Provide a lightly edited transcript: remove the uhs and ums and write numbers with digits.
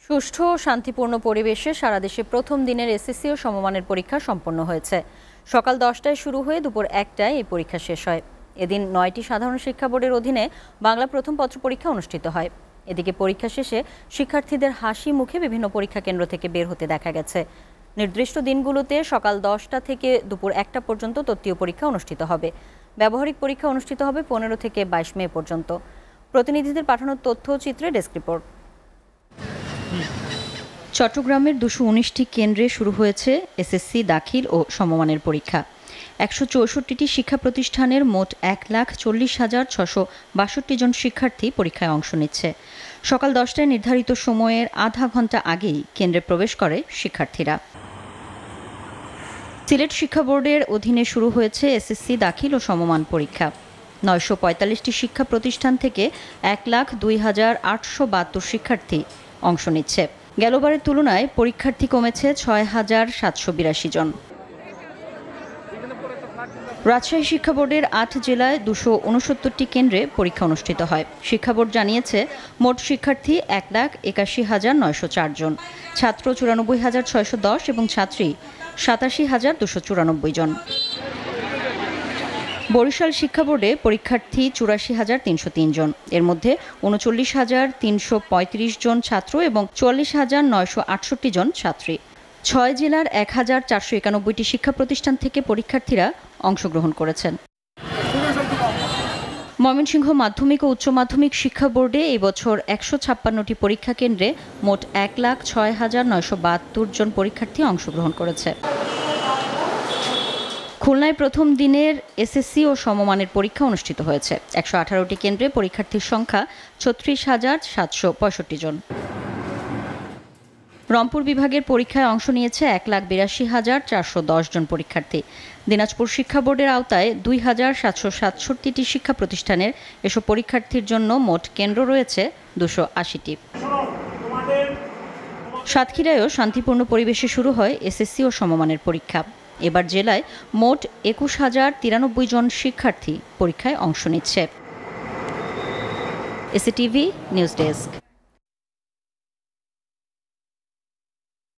সুষ্ঠু ও শান্তিপূর্ণ পরিবেশে সারা দেশে প্রথম দিনের এসএসসি ও সমমানের পরীক্ষা সম্পন্ন হয়েছে। সকাল 10টায় শুরু হয়ে দুপুর 1টায় এই পরীক্ষা শেষ হয়। এদিন 9টি সাধারণ শিক্ষা বোর্ডের অধীনে বাংলা প্রথম পত্র পরীক্ষা অনুষ্ঠিত হয়। এদিকে পরীক্ষা শেষে শিক্ষার্থীদের হাসি মুখে বিভিন্ন পরীক্ষা কেন্দ্র থেকে বের হতে দেখা গেছে। নির্দিষ্ট দিনগুলোতে সকাল 10টা থেকে দুপুর 1টা পর্যন্ত তত্ত্বীয় পরীক্ষা অনুষ্ঠিত হবে। ব্যবহারিক পরীক্ষা অনুষ্ঠিত হবে 15 থেকে 22 মে পর্যন্ত। প্রতিনিধিদের পাঠানো তথ্য চিত্রে ডেস্ক রিপোর্ট। চট্টগ্রামের 219টি কেন্দ্রে শুরু হয়েছে এসএসসি দাখিল ও সমমানের পরীক্ষা। 164টি শিক্ষা প্রতিষ্ঠানের মোট 1,40,662 জন শিক্ষার্থী পরীক্ষায় অংশ নিচ্ছে। সকাল 10টায় নির্ধারিত সময়ের আধা ঘন্টা আগেই কেন্দ্রে প্রবেশ করে শিক্ষার্থীরা। সিলেট শিক্ষা বোর্ডের অধীনে শুরু হয়েছে এসএসসি দাখিল ও সমমান পরীক্ষা। 945টি শিক্ষা প্রতিষ্ঠান থেকে 1,02,872 শিক্ষার্থী অংশ নিচ্ছে। গেলবারের তুলনায় পরীক্ষার্থী কমেছে 6,782 জন। রাজশাহী শিক্ষা বোর্ডের 8 জেলায় 269টি কেন্দ্রে পরীক্ষা অনুষ্ঠিত হয়। শিক্ষা বোর্ড জানিয়েছে মোট শিক্ষার্থী 1,81,904 জন, ছাত্র 94,610 এবং ছাত্রী 87,294 জন। বরিশাল শিক্ষা বোর্ডে পরীক্ষার্থী 84,303 জন, এর মধ্যে 39,335 জন ছাত্র এবং 44,968 জন ছাত্রী। 6 জেলার 1,491টি শিক্ষা প্রতিষ্ঠান থেকে পরীক্ষার্থীরা অংশগ্রহণ করেছেন। ময়মনসিংহ মাধ্যমিক ও উচ্চ মাধ্যমিক শিক্ষা বোর্ডে এই বছর 156টি পরীক্ষা কেন্দ্রে মোট 1,06,972 জন পরীক্ষার্থী অংশগ্রহণ করেছে। খুলনায় প্রথম দিনের এসএসসি ও সমমানের পরীক্ষা অনুষ্ঠিত হয়েছে। 118টি কেন্দ্রে পরীক্ষার্থীর সংখ্যা 36,765 জন। রংপুর বিভাগের পরীক্ষায় অংশ নিয়েছে 1,82,410 জন পরীক্ষার্থী। দিনাজপুর শিক্ষা বোর্ডের আওতায় 2,767টি শিক্ষা প্রতিষ্ঠানের এসব পরীক্ষার্থীর জন্য মোট কেন্দ্র রয়েছে 280টি। সাতক্ষীরায়ও শান্তিপূর্ণ পরিবেশে শুরু হয় এসএসসি ও সমমানের পরীক্ষা। এবার জেলায় মোট 21,093 জন শিক্ষার্থী পরীক্ষায় অংশ নিচ্ছে। SATV news desk.